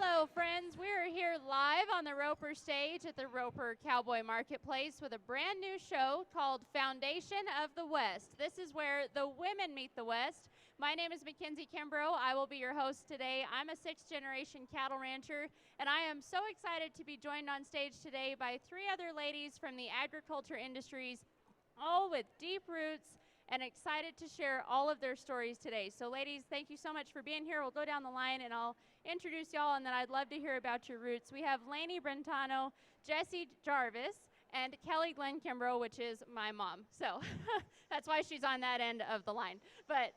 Hello, friends. We're here live on the Roper stage at the Roper Cowboy Marketplace with a brand new show called Foundation of the West. This is where the women meet the West. My name is Mackenzie Kimbrough. I will be your host today. I'm a sixth-generation cattle rancher, and I am so excited to be joined on stage today by three other ladies from the agriculture industries, all with deep roots and excited to share all of their stories today. So ladies, thank you so much for being here. We'll go down the line and I'll introduce y'all, and then I'd love to hear about your roots. We have Lainey Brentano, Jessie Jarvis, and Kelly Glenn Kimbrough, which is my mom. So that's why she's on that end of the line. But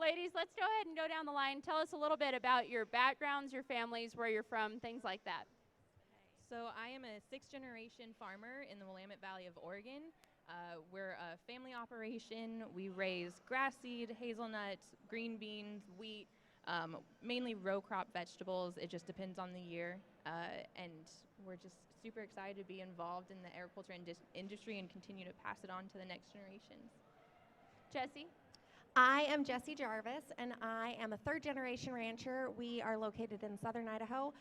ladies, let's go ahead and go down the line. Tell us a little bit about your backgrounds, your families, where you're from, things like that. So I am a sixth-generation farmer in the Willamette Valley of Oregon. We're a family operation. We raise grass seed, hazelnuts, green beans, wheat, mainly row crop vegetables. It just depends on the year. And we're just super excited to be involved in the agriculture industry and continue to pass it on to the next generations. Jessie? I am Jessie Jarvis, and I am a third-generation rancher. We are located in southern Idaho.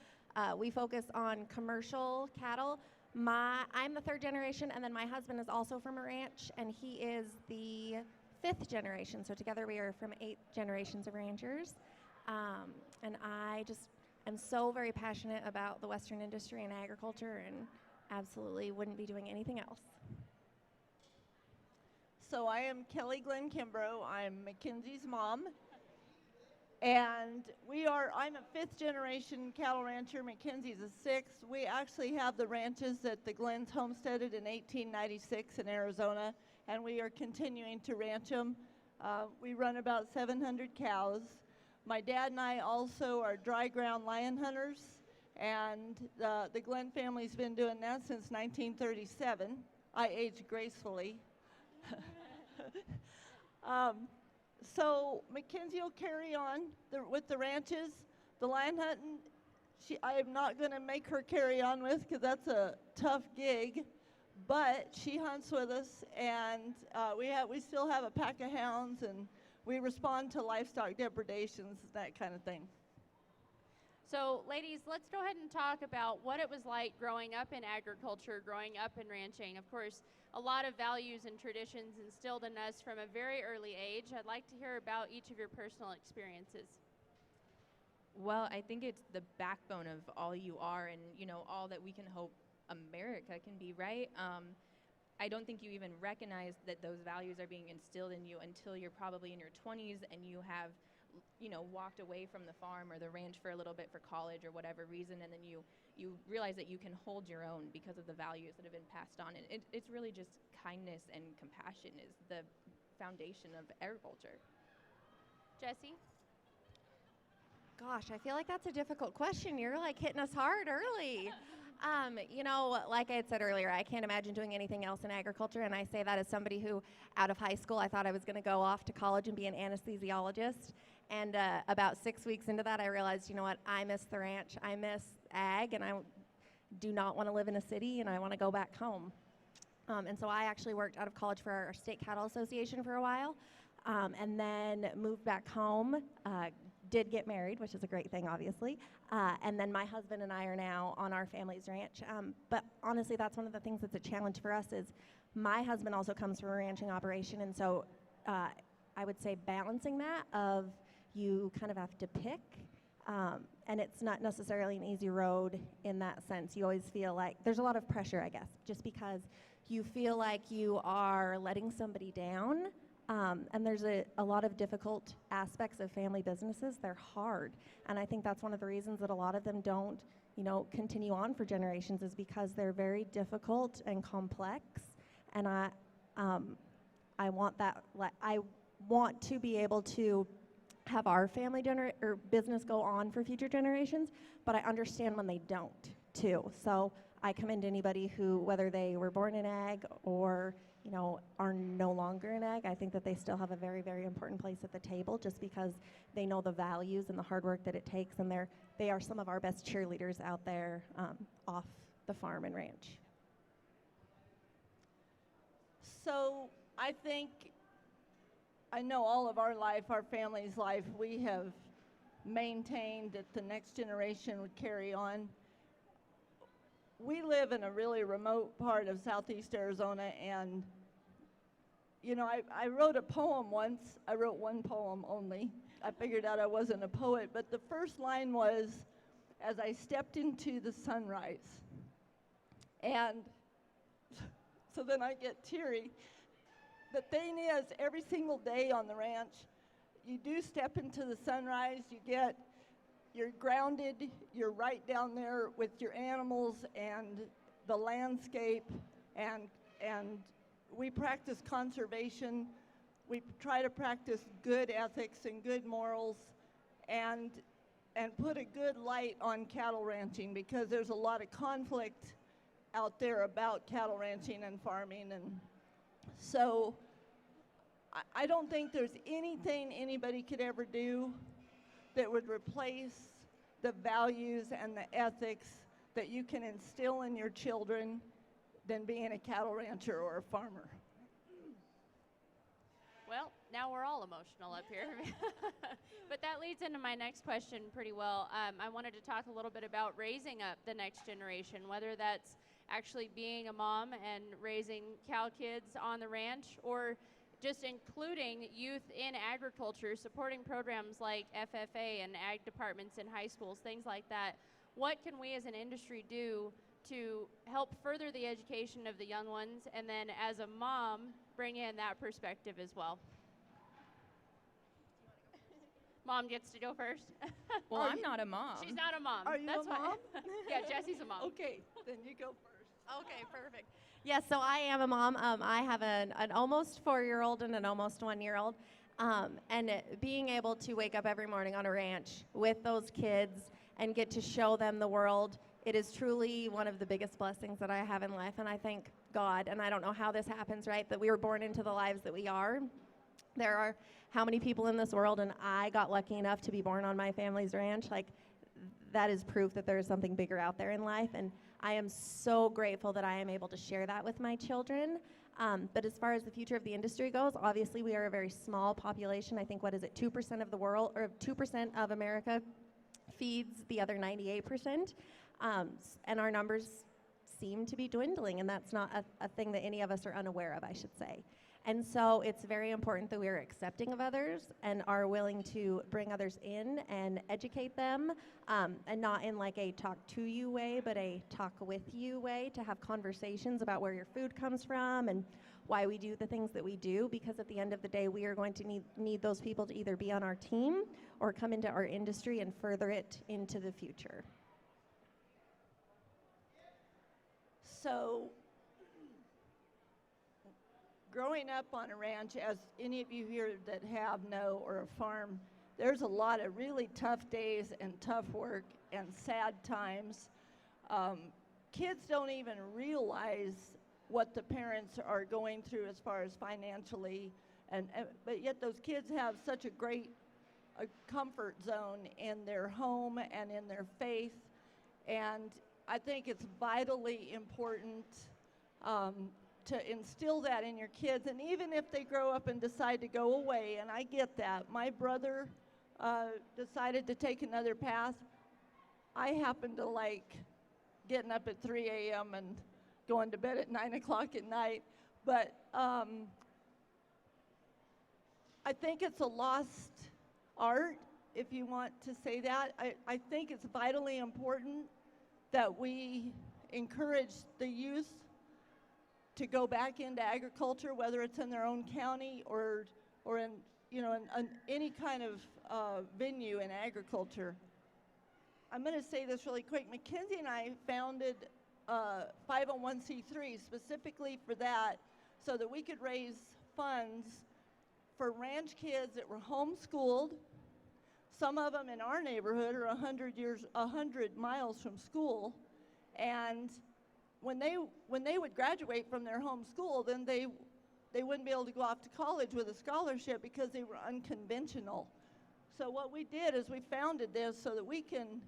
We focus on commercial cattle. I'm the third generation, and then my husband is also from a ranch, and he is the fifth generation. So together we are from 8 generations of ranchers. And I just am so very passionate about the Western industry and agriculture, and absolutely wouldn't be doing anything else. So I am Kelly Glenn Kimbrough. I'm Mackenzie's mom. And I'm a fifth generation cattle rancher. Mackenzie's a sixth. We actually have the ranches that the Glens homesteaded in 1896 in Arizona, and we are continuing to ranch them. We run about 700 cows. My dad and I also are dry ground lion hunters, and the Glenn family's been doing that since 1937. I age gracefully. So Mackenzie will carry on with the ranches. The lion hunting, I am not going to make her carry on with because that's a tough gig, but she hunts with us, and we still have a pack of hounds, and we respond to livestock depredations, that kind of thing. So ladies, let's go ahead and talk about what it was like growing up in agriculture, growing up in ranching. Of course, a lot of values and traditions instilled in us from a very early age. I'd like to hear about each of your personal experiences. Well, I think it's the backbone of all you are and, all that we can hope America can be, right? I don't think you even recognize that those values are being instilled in you until you're probably in your 20s and you have walked away from the farm or the ranch for a little bit for college or whatever reason, and then you realize that you can hold your own because of the values that have been passed on. And it's really just kindness and compassion is the foundation of agriculture. Jessie? Gosh, I feel like that's a difficult question. You're like hitting us hard early. Like I had said earlier, I can't imagine doing anything else in agriculture, and I say that as somebody who, out of high school, I thought I was going to go off to college and be an anesthesiologist. And about 6 weeks into that, I realized, I miss the ranch, I miss ag, and I do not want to live in a city, and I want to go back home. And so I actually worked out of college for our state cattle association for a while, and then moved back home, did get married, which is a great thing, obviously. And then my husband and I are now on our family's ranch. But honestly, that's one of the things that's a challenge for us is my husband also comes from a ranching operation. And so I would say balancing that of you kind of have to pick. And it's not necessarily an easy road in that sense. You always feel like there's a lot of pressure, I guess, just because you feel like you are letting somebody down. And there's a lot of difficult aspects of family businesses. They're hard. And I think that's one of the reasons that a lot of them don't, continue on for generations is because they're very difficult and complex. And I want that, I want to be able to have our family business go on for future generations, but I understand when they don't too. So I commend anybody who, whether they were born in ag or are no longer in ag, I think that they still have a very, very important place at the table just because they know the values and the hard work that it takes, and they are some of our best cheerleaders out there off the farm and ranch. So I know all of our life, our family's life, we have maintained, that the next generation would carry on. We live in a really remote part of southeast Arizona, and you know, I wrote a poem once. I wrote one poem only. I figured out I wasn't a poet, but the first line was, "As I stepped into the sunrise." And so then I get teary. The thing is, every single day on the ranch, you do step into the sunrise, you're grounded, you're right down there with your animals and the landscape, and we practice conservation. We try to practice good ethics and good morals, and put a good light on cattle ranching, because there's a lot of conflict out there about cattle ranching and farming. And so I don't think there's anything anybody could ever do that would replace the values and the ethics that you can instill in your children than being a cattle rancher or a farmer. Well, now we're all emotional up here. But that leads into my next question pretty well. I wanted to talk a little bit about raising up the next generation, whether that's actually being a mom and raising cow kids on the ranch, or just including youth in agriculture, supporting programs like FFA and ag departments in high schools, things like that. What can we as an industry do to help further the education of the young ones, and then as a mom, bring in that perspective as well? Mom gets to go first. Well, I'm not a mom. She's not a mom. Are you That's a why- mom? Yeah, Jesse's a mom. Okay, then you go first. Okay, perfect. Yes, so I am a mom. I have an almost 4-year-old and an almost 1-year-old. Being able to wake up every morning on a ranch with those kids and get to show them the world, it is truly one of the biggest blessings that I have in life. And I thank God, and I don't know how this happens, right, that we were born into the lives that we are. There are how many people in this world, and I got lucky enough to be born on my family's ranch. Like, that is proof that there is something bigger out there in life. And I am so grateful that I am able to share that with my children. But as far as the future of the industry goes, obviously we are a very small population. I think, 2% of the world, or 2% of America feeds the other 98%. And our numbers seem to be dwindling, and that's not a thing that any of us are unaware of, I should say. And so it's very important that we are accepting of others and are willing to bring others in and educate them, and not in like a talk to you way, but a talk with you way, to have conversations about where your food comes from and why we do the things that we do, because at the end of the day, we are going to need those people to either be on our team or come into our industry and further it into the future. So, growing up on a ranch, as any of you here that know, or a farm, there's a lot of really tough days and tough work and sad times. Kids don't even realize what the parents are going through as far as financially, but yet those kids have such a great comfort zone in their home and in their faith. And I think it's vitally important to instill that in your kids. And even if they grow up and decide to go away, and I get that. My brother decided to take another path. I happen to like getting up at 3 a.m. and going to bed at 9 o'clock at night. But I think it's a lost art, if you want to say that. I think it's vitally important that we encourage the youth to go back into agriculture, whether it's in their own county or in, in any kind of venue in agriculture. I'm going to say this really quick. Mackenzie and I founded 501c3 specifically for that, so that we could raise funds for ranch kids that were homeschooled. Some of them in our neighborhood are 100 miles from school, and when they would graduate from their home school, then they wouldn't be able to go off to college with a scholarship because they were unconventional. So what we did is we founded this so that we can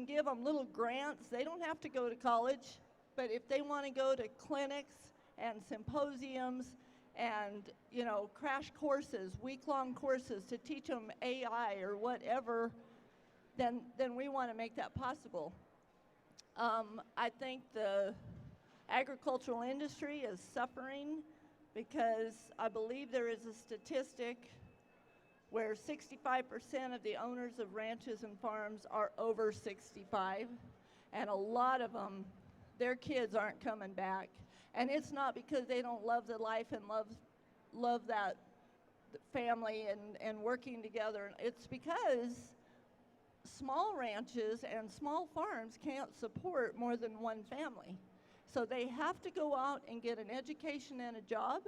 give them little grants. They don't have to go to college, but if they want to go to clinics and symposiums and, crash courses, week-long courses to teach them AI or whatever, then we want to make that possible. I think the agricultural industry is suffering because I believe there is a statistic where 65% of the owners of ranches and farms are over 65, and a lot of them, their kids aren't coming back. And it's not because they don't love the life and love that family and working together. It's because small ranches and small farms can't support more than one family. So they have to go out and get an education and a job,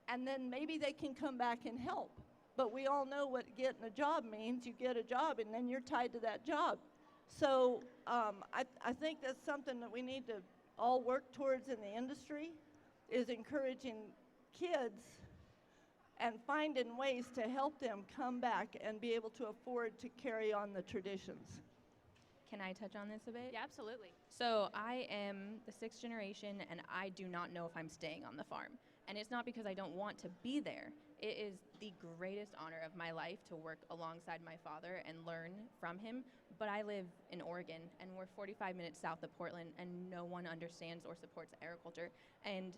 and then maybe they can come back and help. But we all know what getting a job means. You get a job, and then you're tied to that job. So I think that's something that we need to all work towards in the industry, is encouraging kids and finding ways to help them come back and be able to afford to carry on the traditions. Can I touch on this a bit? Yeah, absolutely. So I am the 6th generation, and I do not know if I'm staying on the farm. And it's not because I don't want to be there. It is the greatest honor of my life to work alongside my father and learn from him. But I live in Oregon, and we're 45 minutes south of Portland, and no one understands or supports agriculture. And,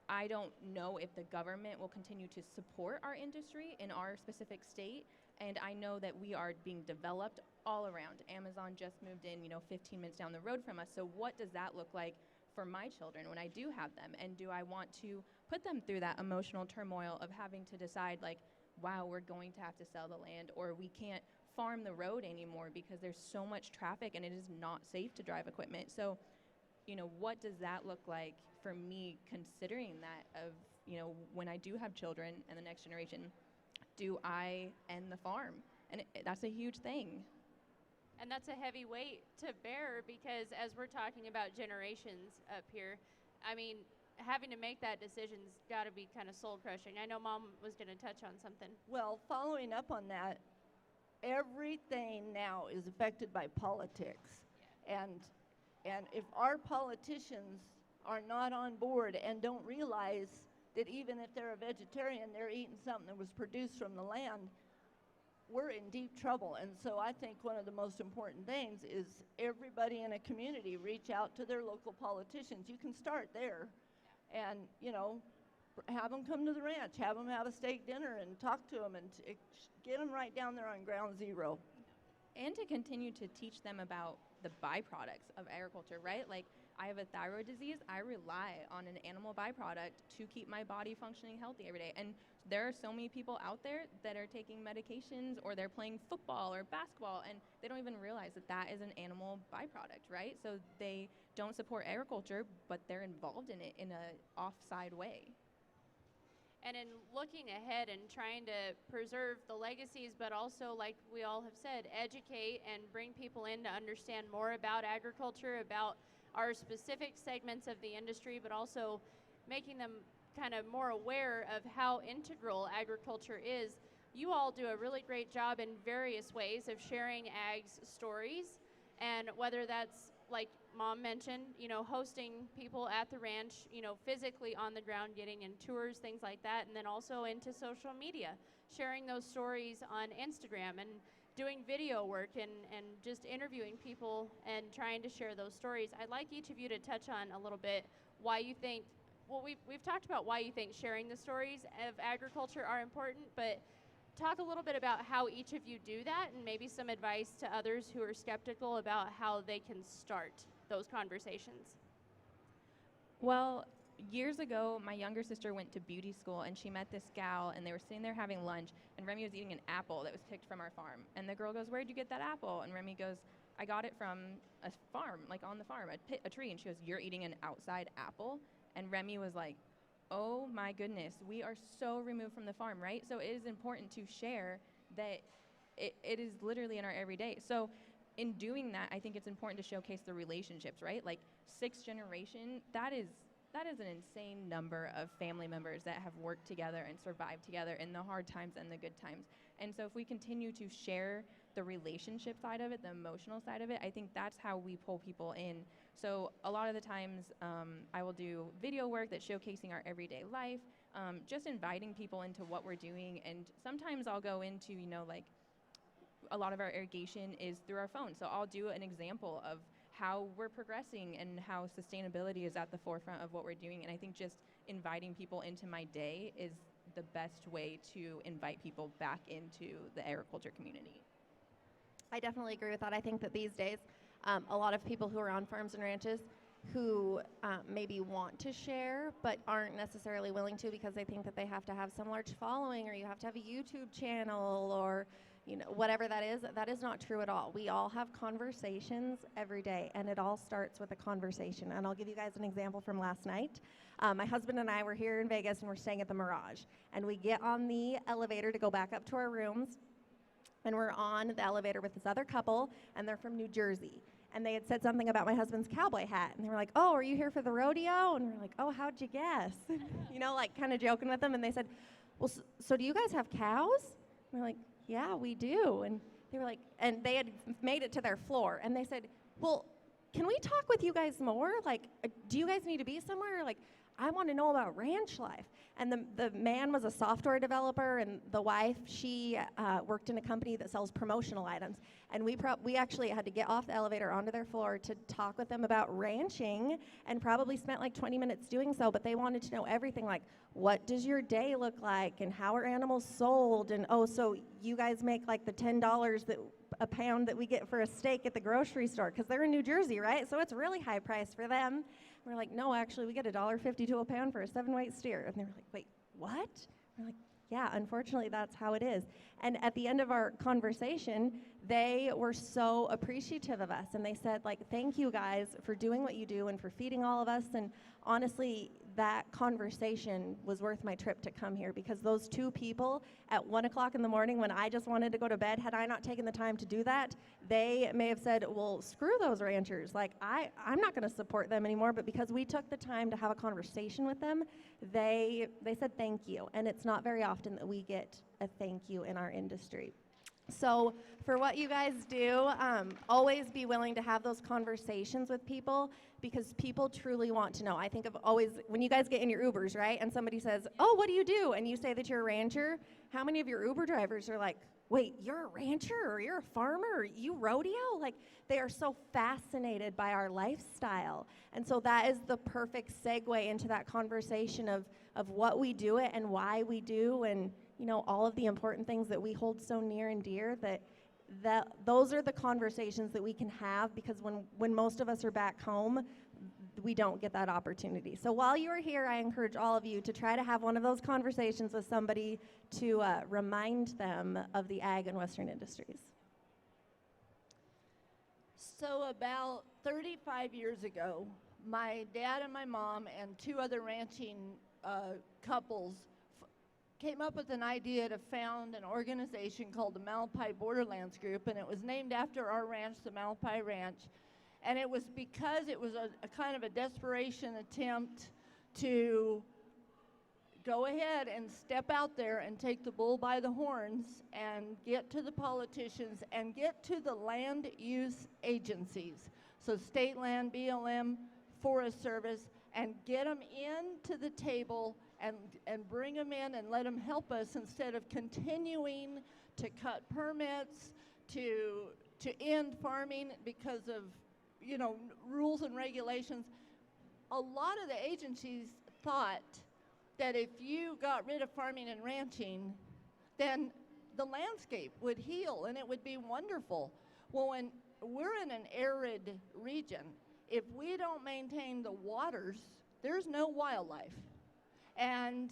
I don't know if the government will continue to support our industry in our specific state. And I know that we are being developed all around. Amazon just moved in, 15 minutes down the road from us. So what does that look like for my children when I do have them? And do I want to put them through that emotional turmoil of having to decide, like, wow, we're going to have to sell the land, or we can't farm the road anymore because there's so much traffic and it is not safe to drive equipment. So, what does that look like for me, considering that of, when I do have children and the next generation, do I end the farm? And that's a huge thing. And that's a heavy weight to bear, because as we're talking about generations up here, I mean, having to make that decision's got to be kind of soul crushing. I know Mom was going to touch on something. Well, following up on that, everything now is affected by politics. Yeah. And if our politicians are not on board and don't realize that even if they're a vegetarian, they're eating something that was produced from the land, we're in deep trouble. And so I think one of the most important things is everybody in a community reach out to their local politicians. You can start there and, have them come to the ranch, have them have a steak dinner and talk to them and get them right down there on ground zero. And to continue to teach them about the byproducts of agriculture, right? Like, I have a thyroid disease. I rely on an animal byproduct to keep my body functioning healthy every day. And there are so many people out there that are taking medications, or they're playing football or basketball, and they don't even realize that that is an animal byproduct, right? So they don't support agriculture, but they're involved in it in an offside way. And in looking ahead and trying to preserve the legacies, but also, like we all have said, educate and bring people in to understand more about agriculture, about our specific segments of the industry, but also making them kind of more aware of how integral agriculture is. You all do a really great job in various ways of sharing ag's stories, and whether that's, like Mom mentioned, hosting people at the ranch, physically on the ground, getting in tours, things like that, and then also into social media, sharing those stories on Instagram and doing video work and just interviewing people and trying to share those stories. I'd like each of you to touch on a little bit why you think, we've talked about why you think sharing the stories of agriculture are important, but talk a little bit about how each of you do that, and maybe some advice to others who are skeptical about how they can start those conversations. Well, years ago, my younger sister went to beauty school, and she met this gal, and they were sitting there having lunch, and Remy was eating an apple that was picked from our farm. And the girl goes, "Where'd you get that apple?" And Remy goes, "I got it from a farm, like on the farm, a tree." And she goes, "You're eating an outside apple?" And Remy was like, oh my goodness, we are so removed from the farm, right? So it is important to share that it is literally in our everyday. So in doing that, I think it's important to showcase the relationships, right? Like 6th generation, that is an insane number of family members that have worked together and survived together in the hard times and the good times. And so if we continue to share the relationship side of it, the emotional side of it, I think that's how we pull people in So a lot of the times I will do video work that's showcasing our everyday life, just inviting people into what we're doing. And sometimes I'll go into, like a lot of our irrigation is through our phone. So I'll do an example of how we're progressing and how sustainability is at the forefront of what we're doing. And I think just inviting people into my day is the best way to invite people back into the agriculture community. I definitely agree with that. I think that these days, a lot of people who are on farms and ranches who maybe want to share but aren't necessarily willing to because they think that they have to have some large following, or you have to have a YouTube channel, or whatever that is not true at all. We all have conversations every day, and it all starts with a conversation. And I'll give you guys an example from last night. My husband and I were here in Vegas, and we're staying at the Mirage. And we get on the elevator to go back up to our rooms, and we're on the elevator with this other couple, and they're from New Jersey. And they had said something about my husband's cowboy hat. And they were like, "Oh, are you here for the rodeo?" And we're like, "Oh, how'd you guess?" Like kind of joking with them. And they said, "Well, so do you guys have cows?" And we're like, "Yeah, we do." And they were like, and they had made it to their floor. And they said, "Well, can we talk with you guys more? Like, do you guys need to be somewhere? Like, I want to know about ranch life." And the man was a software developer, and the wife, she worked in a company that sells promotional items. And we actually had to get off the elevator onto their floor to talk with them about ranching, and probably spent like 20 minutes doing so. But they wanted to know everything, like, what does your day look like, and how are animals sold, and oh, so you guys make like the $10 a pound that we get for a steak at the grocery store, because they're in New Jersey, right? So it's really high price for them. We're like, "No, actually, we get $1.50 to a pound for a 7-weight steer." And they were like, "Wait, what?" We're like, "Yeah, unfortunately, that's how it is." And at the end of our conversation, they were so appreciative of us. And they said, like, "Thank you guys for doing what you do and for feeding all of us." And honestly, that conversation was worth my trip to come here, because those two people at 1 o'clock in the morning, when I just wanted to go to bed, had I not taken the time to do that, they may have said, "Well, screw those ranchers. Like, I'm not going to support them anymore." But because we took the time to have a conversation with them, they said thank you. And it's not very often that we get a thank you in our industry. So for what you guys do, always be willing to have those conversations with people, because people truly want to know. I think of always, when you guys get in your Ubers, right, and somebody says, "Oh, what do you do?" And you say that you're a rancher, how many of your Uber drivers are like, "Wait, you're a rancher, or you're a farmer, or you rodeo?" Like, they are so fascinated by our lifestyle. And so that is the perfect segue into that conversation of what we do it and why we do, and all of the important things that we hold so near and dear, that those are the conversations that we can have, because when most of us are back home, we don't get that opportunity. So while you are here, I encourage all of you to try to have one of those conversations with somebody to remind them of the ag and Western industries. So about 35 years ago, my dad and my mom and two other ranching couples came up with an idea to found an organization called the Malapai Borderlands Group, and it was named after our ranch, the Malapai Ranch. And it was because it was a kind of a desperation attempt to go ahead and step out there and take the bull by the horns and get to the politicians and get to the land use agencies, so state land, BLM, Forest Service, and get them into the table and bring them in and let them help us, instead of continuing to cut permits, to end farming because of rules and regulations. A lot of the agencies thought that if you got rid of farming and ranching, then the landscape would heal and it would be wonderful. Well, when we're in an arid region, if we don't maintain the waters, there's no wildlife. And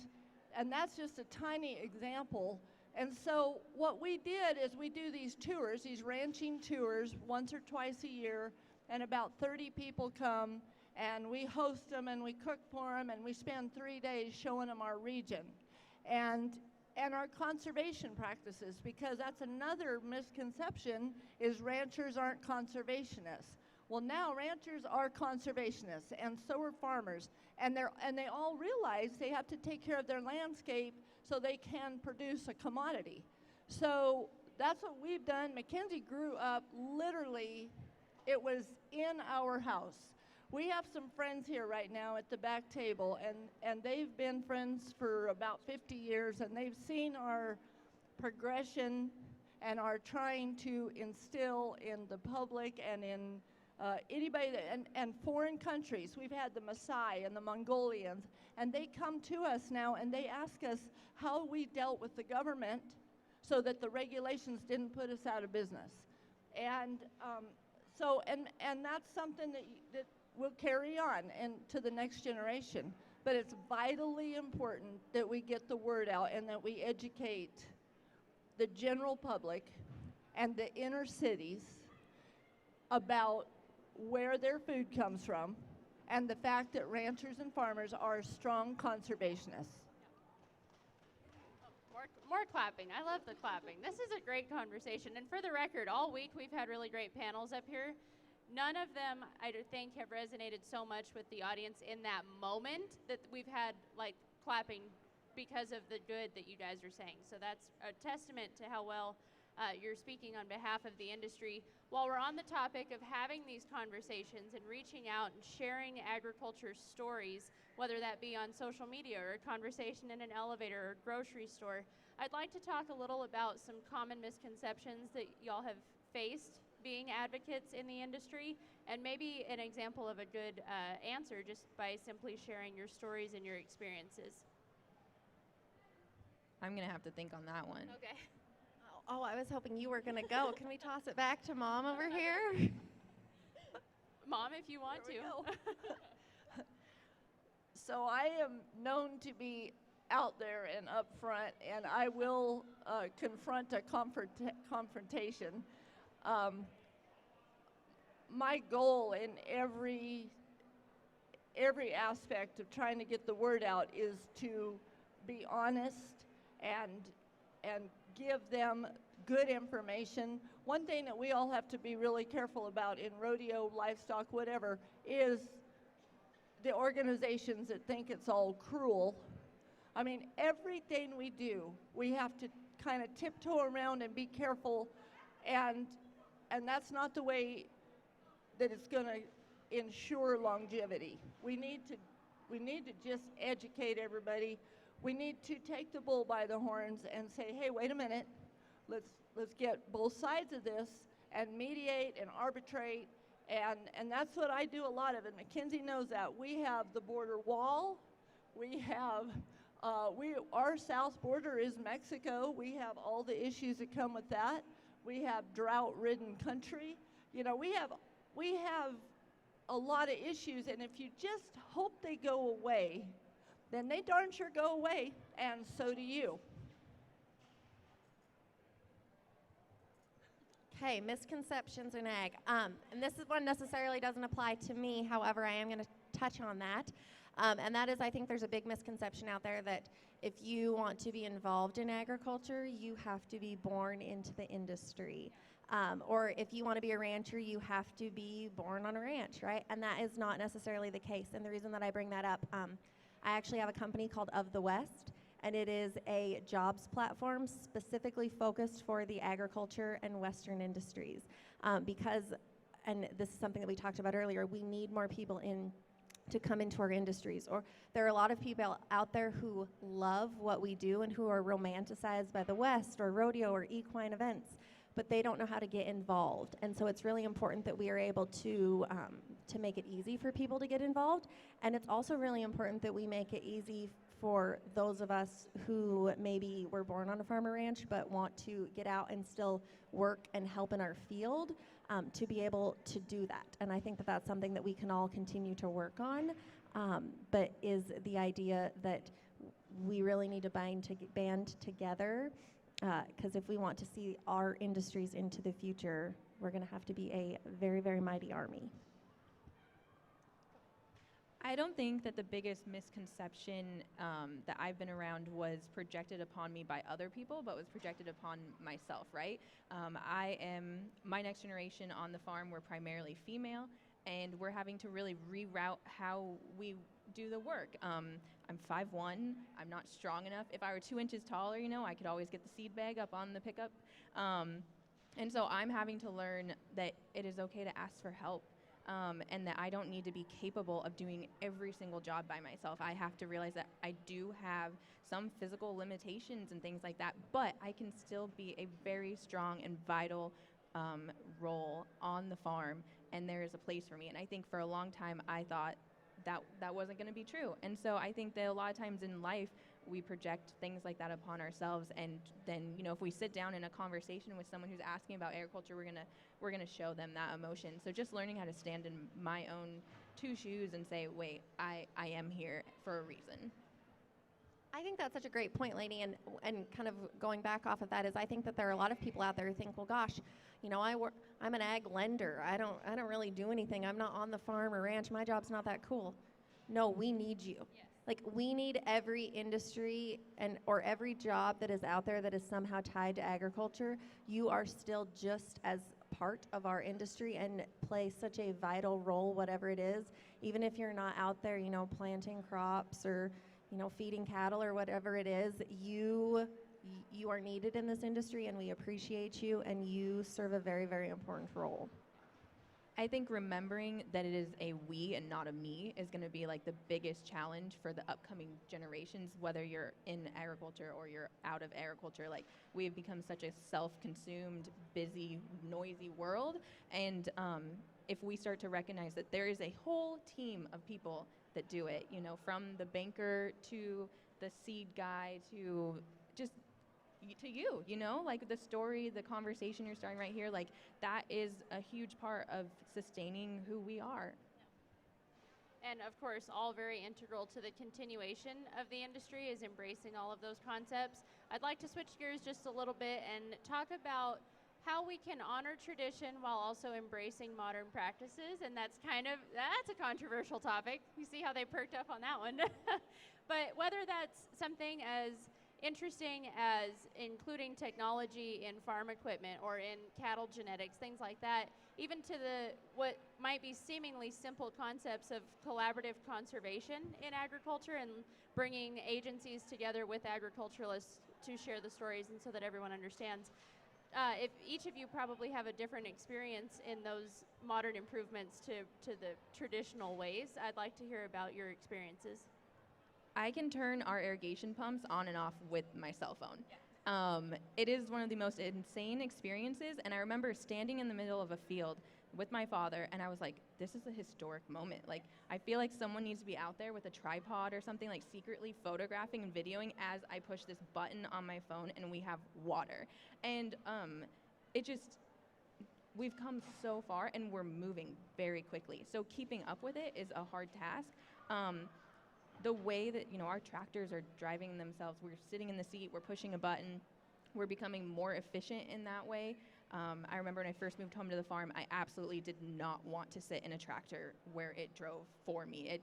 that's just a tiny example. And so what we did is we do these tours, these ranching tours, once or twice a year, and about 30 people come, and we host them and we cook for them, and we spend 3 days showing them our region and our conservation practices, because that's another misconception, is ranchers aren't conservationists. Well, now ranchers are conservationists, and so are farmers, and they all realize they have to take care of their landscape so they can produce a commodity. So that's what we've done. Mackenzie grew up literally, it was in our house. We have some friends here right now at the back table, and they've been friends for about 50 years, and they've seen our progression and are trying to instill in the public and in anybody that, and foreign countries. We've had the Maasai and the Mongolians, and they come to us now and they ask us how we dealt with the government so that the regulations didn't put us out of business. And and that's something that will carry on and to the next generation. But it's vitally important that we get the word out and that we educate the general public and the inner cities about where their food comes from and the fact that ranchers and farmers are strong conservationists. More clapping. I love the clapping. This is a great conversation. And for the record, all week we've had really great panels up here. None of them, I think, have resonated so much with the audience in that moment that we've had like clapping because of the good that you guys are saying. So that's a testament to how well you're speaking on behalf of the industry. While we're on the topic of having these conversations and reaching out and sharing agriculture stories, whether that be on social media or a conversation in an elevator or grocery store, I'd like to talk a little about some common misconceptions that y'all have faced being advocates in the industry, and maybe an example of a good answer just by simply sharing your stories and your experiences. I'm going to have to think on that one. Okay. Oh, I was hoping you were going to go. Can we toss it back to Mom over here? Mom, if you want There we to. go. So I am known to be out there and up front, and I will confront a confrontation. My goal in every aspect of trying to get the word out is to be honest and give them good information. One thing that we all have to be really careful about in rodeo, livestock, whatever, is the organizations that think it's all cruel. I mean, everything we do, we have to kind of tiptoe around and be careful, and that's not the way that it's going to ensure longevity. We need to just educate everybody. We need to take the bull by the horns and say, hey, wait a minute, let's get both sides of this and mediate and arbitrate, and that's what I do a lot of, and Mackenzie knows that. We have the border wall. We have our south border is Mexico. We have all the issues that come with that. We have drought-ridden country. You know, we have a lot of issues, and if you just hope they go away, then they darn sure go away, and so do you. Okay, misconceptions in ag. And this is one necessarily doesn't apply to me. However, I am going to touch on that. And that is, I think there's a big misconception out there that if you want to be involved in agriculture, you have to be born into the industry. Or if you want to be a rancher, you have to be born on a ranch, right? And that is not necessarily the case. And the reason that I bring that up, I actually have a company called Of the West, and it is a jobs platform specifically focused for the agriculture and Western industries. Because, and this is something that we talked about earlier, we need more people to come into our industries. Or there are a lot of people out there who love what we do and who are romanticized by the West or rodeo or equine events, but they don't know how to get involved. And so it's really important that we are able to make it easy for people to get involved. And it's also really important that we make it easy for those of us who maybe were born on a farm or ranch but want to get out and still work and help in our field, to be able to do that. And I think that that's something that we can all continue to work on, but is the idea that we really need to band together, because if we want to see our industries into the future, we're going to have to be a very, very mighty army. I don't think that the biggest misconception that I've been around was projected upon me by other people, but was projected upon myself, right? My next generation on the farm, we're primarily female, and we're having to really reroute how we do the work. I'm 5'1", I'm not strong enough. If I were 2 inches taller, I could always get the seed bag up on the pickup. And so I'm having to learn that it is okay to ask for help. and that I don't need to be capable of doing every single job by myself. I have to realize that I do have some physical limitations and things like that, but I can still be a very strong and vital role on the farm, and there is a place for me. And I think for a long time I thought that wasn't going to be true. And so I think that a lot of times in life we project things like that upon ourselves, and then, you know, if we sit down in a conversation with someone who's asking about agriculture, we're gonna show them that emotion. So just learning how to stand in my own two shoes and say, wait, I am here for a reason. I think that's such a great point, Lainey, and kind of going back off of that is I think that there are a lot of people out there who think, well, gosh, you know, I'm an ag lender. I don't really do anything. I'm not on the farm or ranch. My job's not that cool. No, we need you. Yes. Like, we need every industry or every job that is out there that is somehow tied to agriculture. You are still just as part of our industry and play such a vital role, whatever it is. Even if you're not out there, you know, planting crops or, you know, feeding cattle or whatever it is, you are needed in this industry, and we appreciate you, and you serve a very, very important role. I think remembering that it is a we and not a me is going to be like the biggest challenge for the upcoming generations, whether you're in agriculture or you're out of agriculture. Like, we have become such a self-consumed, busy, noisy world. And if we start to recognize that there is a whole team of people that do it, you know, from the banker to the seed guy to just to you know, like the story, the conversation you're starting right here, like that is a huge part of sustaining who we are. And of course, all very integral to the continuation of the industry is embracing all of those concepts. I'd like to switch gears just a little bit and talk about how we can honor tradition while also embracing modern practices. And that's a controversial topic. You see how they perked up on that one. But whether that's something as interesting as including technology in farm equipment or in cattle genetics, things like that, even to what might be seemingly simple concepts of collaborative conservation in agriculture and bringing agencies together with agriculturalists to share the stories and so that everyone understands. If each of you probably have a different experience in those modern improvements to the traditional ways, I'd like to hear about your experiences. I can turn our irrigation pumps on and off with my cell phone. It is one of the most insane experiences, and I remember standing in the middle of a field with my father, and I was like, this is a historic moment. Like, I feel like someone needs to be out there with a tripod or something, like secretly photographing and videoing as I push this button on my phone and we have water. And we've come so far, and we're moving very quickly. So keeping up with it is a hard task. The way that, you know, our tractors are driving themselves, we're sitting in the seat, we're pushing a button, we're becoming more efficient in that way. I remember when I first moved home to the farm, I absolutely did not want to sit in a tractor where it drove for me.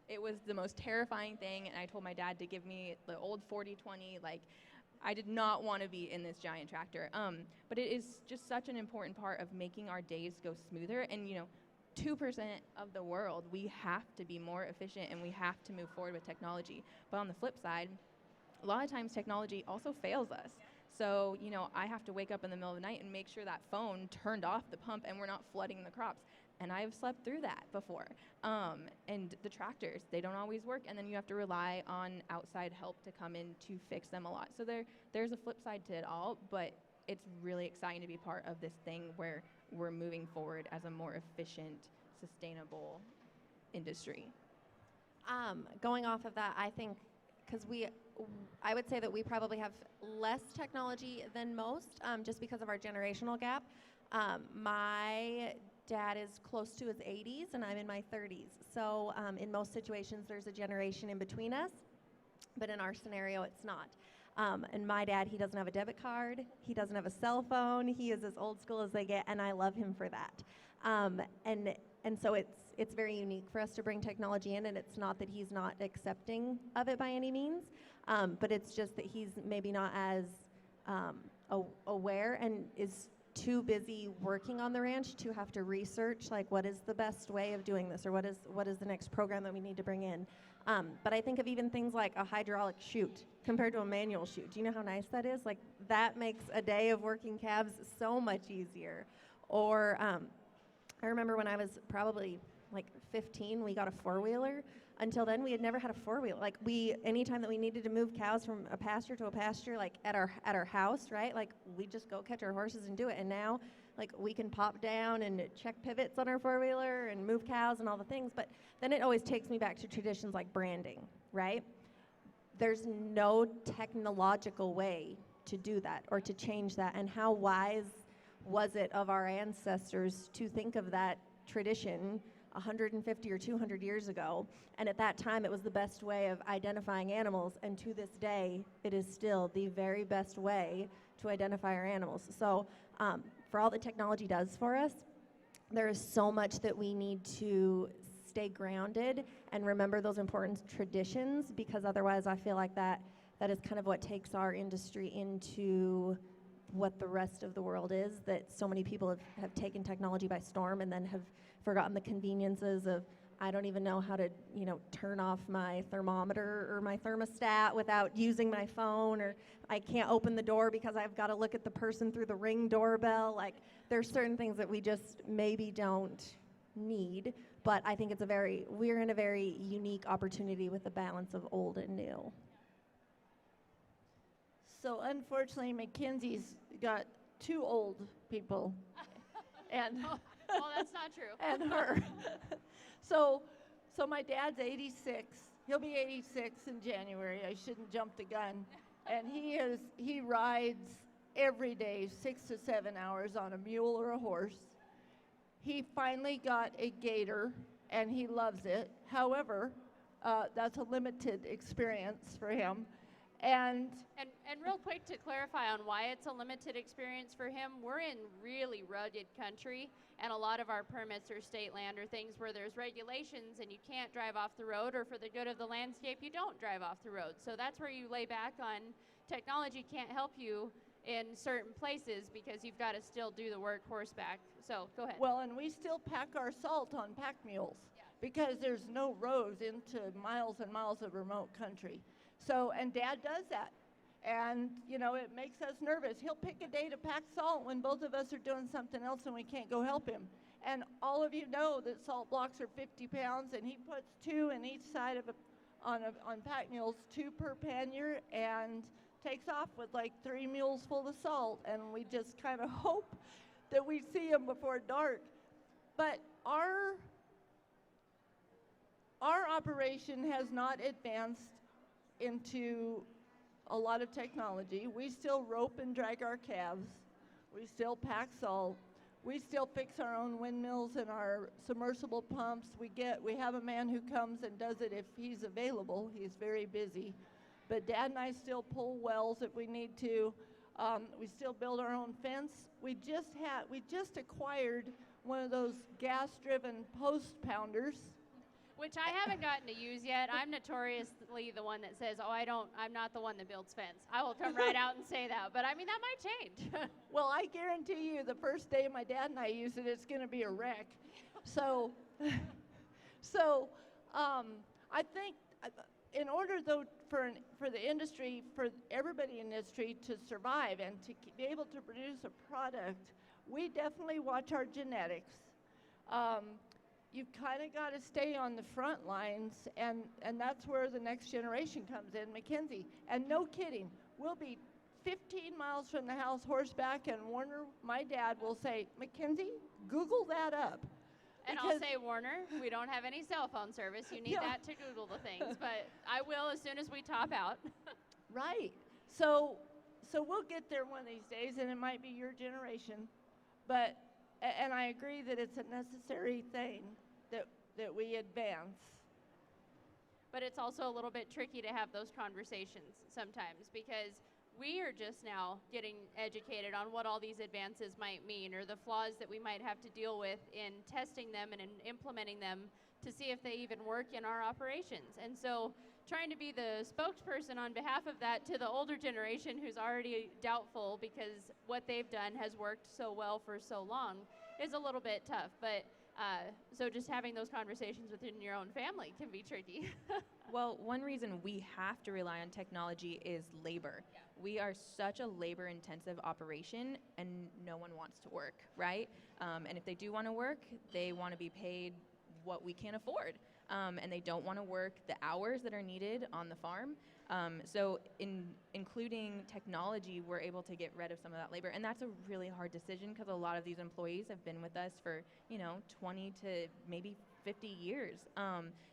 It was the most terrifying thing, and I told my dad to give me the old 40/20. Like, I did not want to be in this giant tractor. But it is just such an important part of making our days go smoother. And, you know, 2% of the world, we have to be more efficient and we have to move forward with technology. But on the flip side, a lot of times technology also fails us. So, you know, I have to wake up in the middle of the night and make sure that phone turned off the pump and we're not flooding the crops. And I've slept through that before. And the tractors, they don't always work, and then you have to rely on outside help to come in to fix them a lot. So there's a flip side to it all, but it's really exciting to be part of this thing where we're moving forward as a more efficient, sustainable industry. Going off of that, I think, because I would say that we probably have less technology than most, just because of our generational gap. My dad is close to his 80s, and I'm in my 30s. So in most situations, there's a generation in between us, but in our scenario, it's not. And my dad, he doesn't have a debit card. He doesn't have a cell phone. He is as old school as they get, and I love him for that. And so it's very unique for us to bring technology in, and it's not that he's not accepting of it by any means, but it's just that he's maybe not as aware and is too busy working on the ranch to have to research, like, what is the best way of doing this, or what is the next program that we need to bring in. But I think of even things like a hydraulic chute compared to a manual chute. Do you know how nice that is? Like, that makes a day of working calves so much easier. Or I remember when I was probably like 15, we got a four-wheeler. Until then, we had never had a four-wheeler. Like anytime that we needed to move cows from a pasture to a pasture, like at our house, right? Like we just go catch our horses and do it. And now, like we can pop down and check pivots on our four-wheeler and move cows and all the things. But then it always takes me back to traditions like branding, right? There's no technological way to do that or to change that. And how wise was it of our ancestors to think of that tradition 150 or 200 years ago? And at that time, it was the best way of identifying animals. And to this day, it is still the very best way to identify our animals. So for all that technology does for us, there is so much that we need to stay grounded and remember those important traditions, because otherwise I feel like that is kind of what takes our industry into what the rest of the world is, that so many people have taken technology by storm and then have forgotten the conveniences of, I don't even know how to, turn off my thermometer or my thermostat without using my phone, or I can't open the door because I've got to look at the person through the Ring doorbell. Like, there's certain things that we just maybe don't need, but I think we're in a very unique opportunity with the balance of old and new. So unfortunately, Mackenzie's got two old people, and Well, that's not true. and her. So my dad's 86. He'll be 86 in January. I shouldn't jump the gun. And he rides every day 6 to 7 hours on a mule or a horse. He finally got a gator, and he loves it. However, that's a limited experience for him. And real quick to clarify on why it's a limited experience for him, we're in really rugged country, and a lot of our permits are state land or things where there's regulations and you can't drive off the road, or for the good of the landscape, you don't drive off the road. So that's where you lay back on technology can't help you in certain places because you've got to still do the work horseback. So go ahead. well, and we still pack our salt on pack mules because there's no roads into miles and miles of remote country. So, and Dad does that. And, it makes us nervous. He'll pick a day to pack salt when both of us are doing something else and we can't go help him. And all of you know that salt blocks are 50 pounds, and he puts 2 in each side on pack mules, 2 per pannier, and takes off with like 3 mules full of salt. And we just kind of hope that we see him before dark. But our operation has not advanced into a lot of technology. We still rope and drag our calves. We still pack salt. We still fix our own windmills and our submersible pumps. We have a man who comes and does it if he's available. He's very busy. But Dad and I still pull wells if we need to. We still build our own fence. We just acquired one of those gas-driven post pounders. Which I haven't gotten to use yet. I'm notoriously the one that says, I'm not the one that builds fence. I will come right out and say that. But I mean, that might change. Well, I guarantee you the first day my dad and I use it, it's going to be a wreck. So I think in order, though, for the industry, for everybody in the industry to survive and to be able to produce a product, we definitely watch our genetics. You've kind of got to stay on the front lines, and that's where the next generation comes in, Mackenzie. And no kidding, we'll be 15 miles from the house horseback, and Warner, my dad, will say, Mackenzie, Google that up. And I'll say, Warner, we don't have any cell phone service. You need that to Google the things. But I will as soon as we top out. Right. So we'll get there one of these days, and it might be your generation. But and I agree that it's a necessary thing that we advance. But it's also a little bit tricky to have those conversations sometimes, because we are just now getting educated on what all these advances might mean, or the flaws that we might have to deal with in testing them and in implementing them to see if they even work in our operations. And so trying to be the spokesperson on behalf of that to the older generation who's already doubtful because what they've done has worked so well for so long is a little bit tough. But So just having those conversations within your own family can be tricky. Well, one reason we have to rely on technology is labor. We are such a labor intensive operation and no one wants to work, right? And if they do want to work, they want to be paid what we can afford. And they don't want to work the hours that are needed on the farm. So including technology, we're able to get rid of some of that labor. And that's a really hard decision because a lot of these employees have been with us for, 20 to maybe 50 years.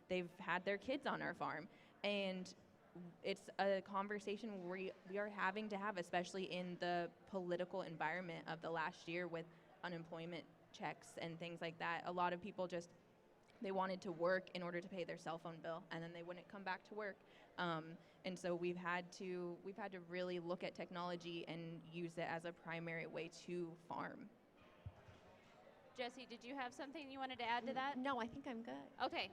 They've had their kids on our farm. And it's a conversation we are having to have, especially in the political environment of the last year with unemployment checks and things like that. A lot of people they wanted to work in order to pay their cell phone bill, and then they wouldn't come back to work. And so we've had to really look at technology and use it as a primary way to farm. Jesse, did you have something you wanted to add to that? No, I think I'm good. Okay.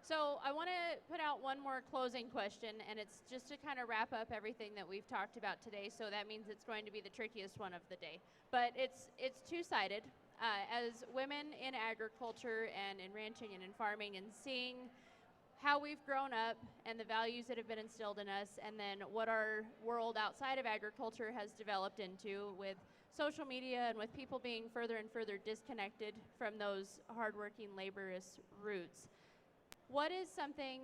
So I want to put out one more closing question, and it's just to kind of wrap up everything that we've talked about today. So that means it's going to be the trickiest one of the day. But it's two-sided. As women in agriculture and in ranching and in farming, and seeing how we've grown up and the values that have been instilled in us, and then what our world outside of agriculture has developed into with social media and with people being further and further disconnected from those hardworking, laborious roots. What is something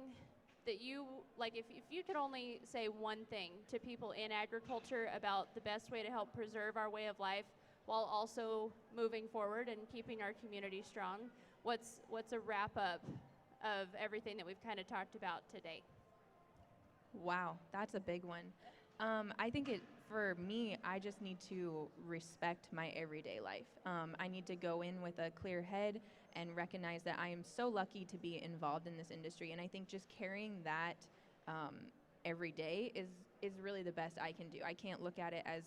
that you, like if you could only say one thing to people in agriculture about the best way to help preserve our way of life while also moving forward and keeping our community strong, what's a wrap up of everything that we've kind of talked about today? Wow, that's a big one. I think for me, I just need to respect my everyday life. I need to go in with a clear head and recognize that I am so lucky to be involved in this industry. And I think just carrying that every day is really the best I can do. I can't look at it as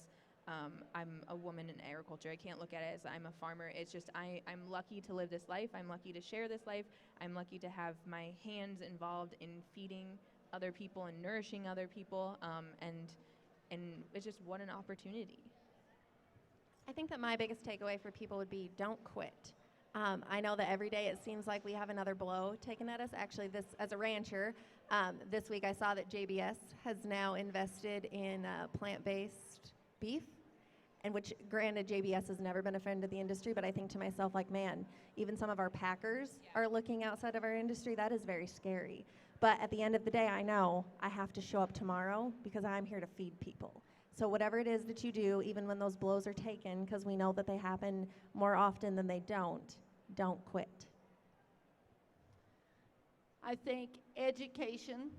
I'm a woman in agriculture. I can't look at it as I'm a farmer. It's just I'm lucky to live this life. I'm lucky to share this life. I'm lucky to have my hands involved in feeding other people and nourishing other people. And it's just what an opportunity. I think that my biggest takeaway for people would be don't quit. I know that every day it seems like we have another blow taken at us. Actually, as a rancher, this week I saw that JBS has now invested in plant-based beef, and which, granted, JBS has never been a friend of the industry, but I think to myself, like, man, even some of our packers are looking outside of our industry. That is very scary. But at the end of the day, I know I have to show up tomorrow because I'm here to feed people. So whatever it is that you do, even when those blows are taken, because we know that they happen more often than they don't quit. I think education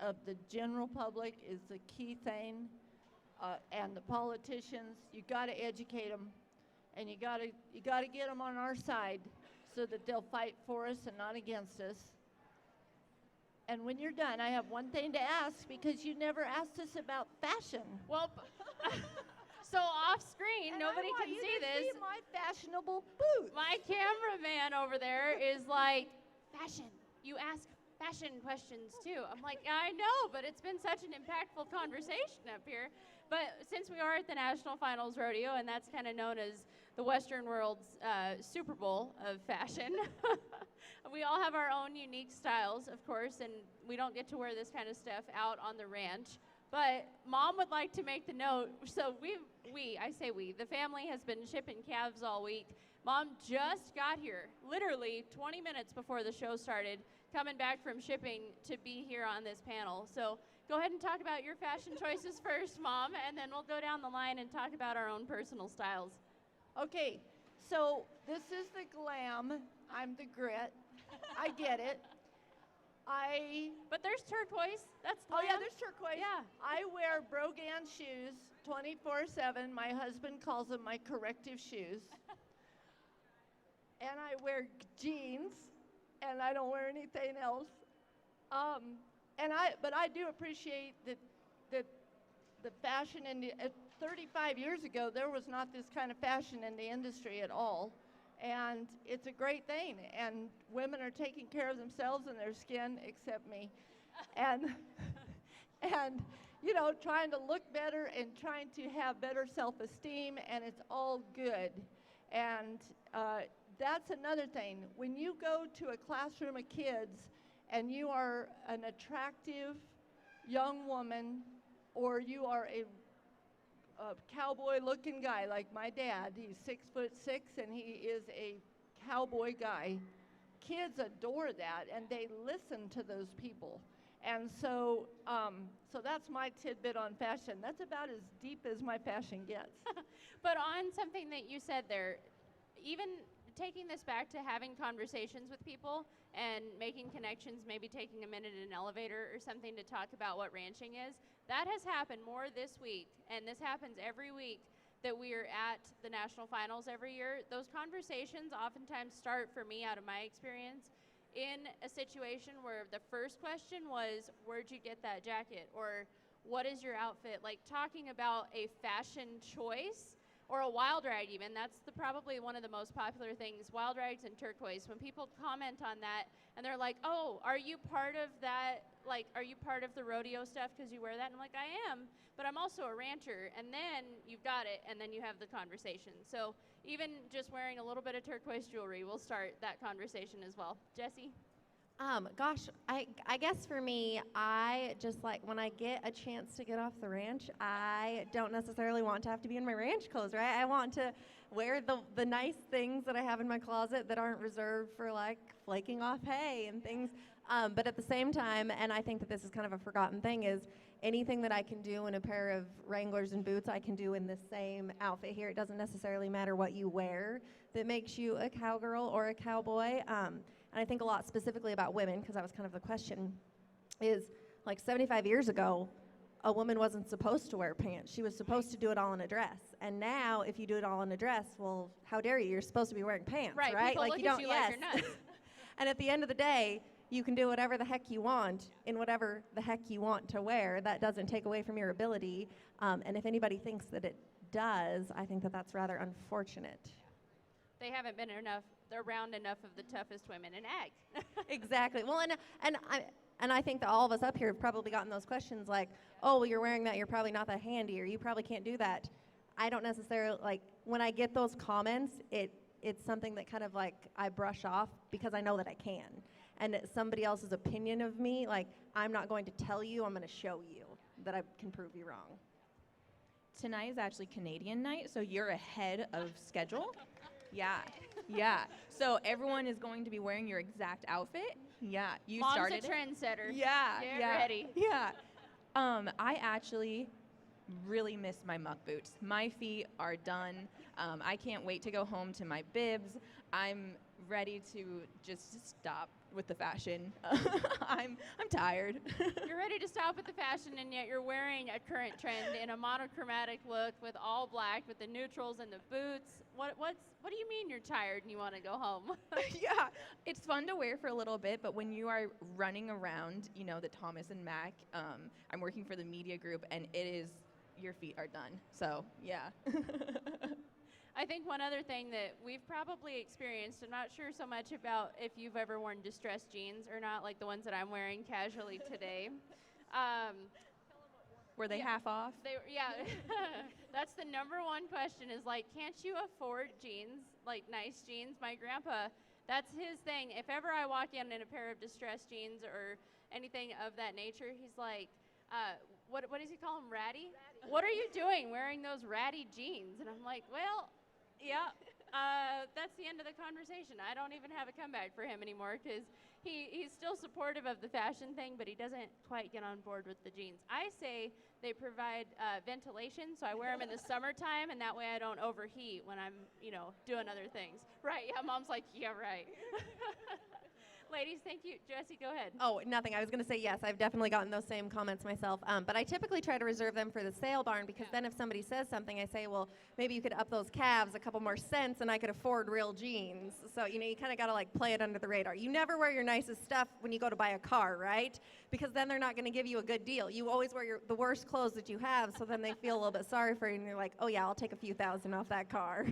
of the general public is the key thing, and the politicians, you got to educate them, and you got to get them on our side so that they'll fight for us and not against us. And when you're done, I have one thing to ask, because you never asked us about fashion. Well, so off screen, And nobody I want can you see to this. See my fashionable boots. My cameraman over there is like, fashion. You ask fashion questions too. I'm like, I know, but it's been such an impactful conversation up here. But since we are at the National Finals Rodeo, and that's kind of known as the Western world's Super Bowl of fashion, we all have our own unique styles, of course, and we don't get to wear this kind of stuff out on the ranch. But Mom would like to make the note, so the family has been shipping calves all week. Mom just got here, literally 20 minutes before the show started, coming back from shipping to be here on this panel. So go ahead and talk about your fashion choices first, Mom, and then we'll go down the line and talk about our own personal styles. Okay, so this is the glam. I'm the grit. I get it. But there's turquoise. That's Oh yeah, glam. there's turquoise. Yeah. I wear Brogan shoes 24/7. My husband calls them my corrective shoes. And I wear jeans, and I don't wear anything else. But I do appreciate that the fashion in 35 years ago, there was not this kind of fashion in the industry at all. And it's a great thing. And women are taking care of themselves and their skin, except me. And trying to look better and trying to have better self-esteem, and it's all good. And that's another thing. When you go to a classroom of kids and you are an attractive young woman, or you are a cowboy-looking guy like my dad, he's 6'6" and he is a cowboy guy. Kids adore that, and they listen to those people. And so, so that's my tidbit on fashion. That's about as deep as my fashion gets. But on something that you said there, even taking this back to having conversations with people and making connections, maybe taking a minute in an elevator or something to talk about what ranching is, that has happened more this week, and this happens every week that we are at the national finals every year. Those conversations oftentimes start, for me, out of my experience, in a situation where the first question was, where'd you get that jacket? Or what is your outfit? Like talking about a fashion choice or a wild rag even. That's probably one of the most popular things, wild rags and turquoise. When people comment on that and they're like, oh, are you part of that? Like, are you part of the rodeo stuff because you wear that? And I'm like, I am, but I'm also a rancher. And then you've got it, and then you have the conversation. So even just wearing a little bit of turquoise jewelry will start that conversation as well. Jessie? Gosh, I guess for me, I just like when I get a chance to get off the ranch, I don't necessarily want to have to be in my ranch clothes, right? I want to wear the nice things that I have in my closet that aren't reserved for like flaking off hay and things. But at the same time, and I think that this is kind of a forgotten thing, is anything that I can do in a pair of Wranglers and boots, I can do in the same outfit here. It doesn't necessarily matter what you wear that makes you a cowgirl or a cowboy. And I think a lot specifically about women, because that was kind of the question, is like 75 years ago, a woman wasn't supposed to wear pants. She was supposed to do it all in a dress. And now, if you do it all in a dress, well, how dare you? You're supposed to be wearing pants, right? People like look you at don't, you yes. like you're nuts. And at the end of the day, you can do whatever the heck you want in whatever the heck you want to wear. That doesn't take away from your ability. And if anybody thinks that it does, I think that that's rather unfortunate. They haven't been around enough of the toughest women in ag. Exactly. Well, and I think that all of us up here have probably gotten those questions like, oh, well, you're wearing that, you're probably not that handy, or you probably can't do that. I don't necessarily, like, when I get those comments, it's something that kind of like I brush off because I know that I can. And it's somebody else's opinion of me, like, I'm not going to tell you, I'm going to show you that I can prove you wrong. Tonight is actually Canadian night, so you're ahead of schedule. Yeah. So everyone is going to be wearing your exact outfit. Yeah, you Mom's started a trendsetter. Yeah, Get yeah. ready. Yeah. I actually really miss my muck boots. My feet are done. I can't wait to go home to my bibs. I'm ready to just stop with the fashion. I'm tired. You're ready to stop with the fashion, and yet you're wearing a current trend in a monochromatic look with all black, with the neutrals and the boots. What do you mean you're tired and you want to go home? Yeah, it's fun to wear for a little bit, but when you are running around, you know, the Thomas and Mack, I'm working for the media group, and your feet are done. So, yeah. I think one other thing that we've probably experienced, I'm not sure so much about if you've ever worn distressed jeans or not, like the ones that I'm wearing casually today. Were they half off? That's the number one question is like, can't you afford jeans, like nice jeans? My grandpa, that's his thing. If ever I walk in a pair of distressed jeans or anything of that nature, he's like, what does he call them, ratty? What are you doing wearing those ratty jeans? And I'm like, well, yeah, that's the end of the conversation. I don't even have a comeback for him anymore because he's still supportive of the fashion thing, but he doesn't quite get on board with the jeans. I say they provide ventilation, so I wear them in the summertime, and that way I don't overheat when I'm, doing other things. Right, yeah, Mom's like, yeah, right. Ladies, thank you. Jessie, go ahead. Oh, nothing. I was going to say yes. I've definitely gotten those same comments myself. But I typically try to reserve them for the sale barn because then if somebody says something, I say, well, maybe you could up those calves a couple more cents and I could afford real jeans. So, you kind of got to like play it under the radar. You never wear your nicest stuff when you go to buy a car, right? Because then they're not going to give you a good deal. You always wear the worst clothes that you have, so then they feel a little bit sorry for you and you're like, oh yeah, I'll take a few thousand off that car.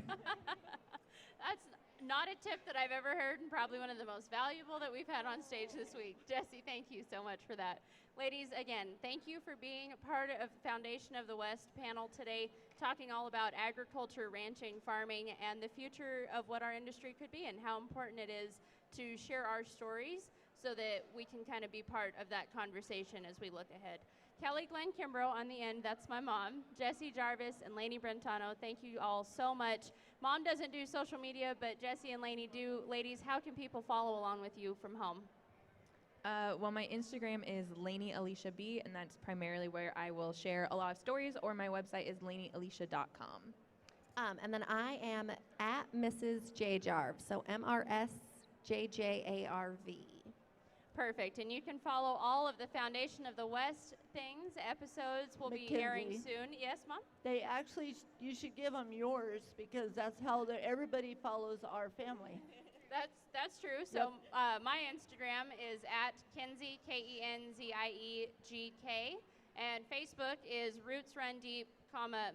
Not a tip that I've ever heard, and probably one of the most valuable that we've had on stage this week. Jesse, thank you so much for that. Ladies, again, thank you for being a part of Foundation of the West panel today, talking all about agriculture, ranching, farming, and the future of what our industry could be and how important it is to share our stories so that we can kind of be part of that conversation as we look ahead. Kelly Glenn Kimbrough on the end, that's my mom. Jesse Jarvis and Lainey Brentano, thank you all so much. Mom doesn't do social media, but Jesse and Lainey do. Ladies, how can people follow along with you from home? Well, my Instagram is Lainey Alicia B, and that's primarily where I will share a lot of stories, or my website is laineyalicia.com. And then I am at Mrs. J Jarv, so MRSJJARV. Perfect. And you can follow all of the Foundation of the West things. Episodes will be airing Mackenzie. soon. Yes, Mom? They actually, you should give them yours because that's how everybody follows our family. That's true. So my Instagram is at Kenzie, KenziEGK, and Facebook is Roots Run Deep,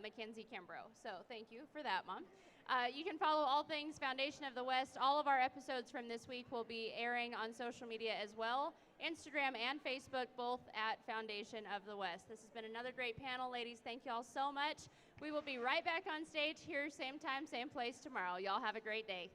Mackenzie Kimbrough. So thank you for that, Mom. You can follow all things Foundation of the West. All of our episodes from this week will be airing on social media as well, Instagram and Facebook, both at Foundation of the West. This has been another great panel, ladies. Thank you all so much. We will be right back on stage here, same time, same place tomorrow. Y'all have a great day.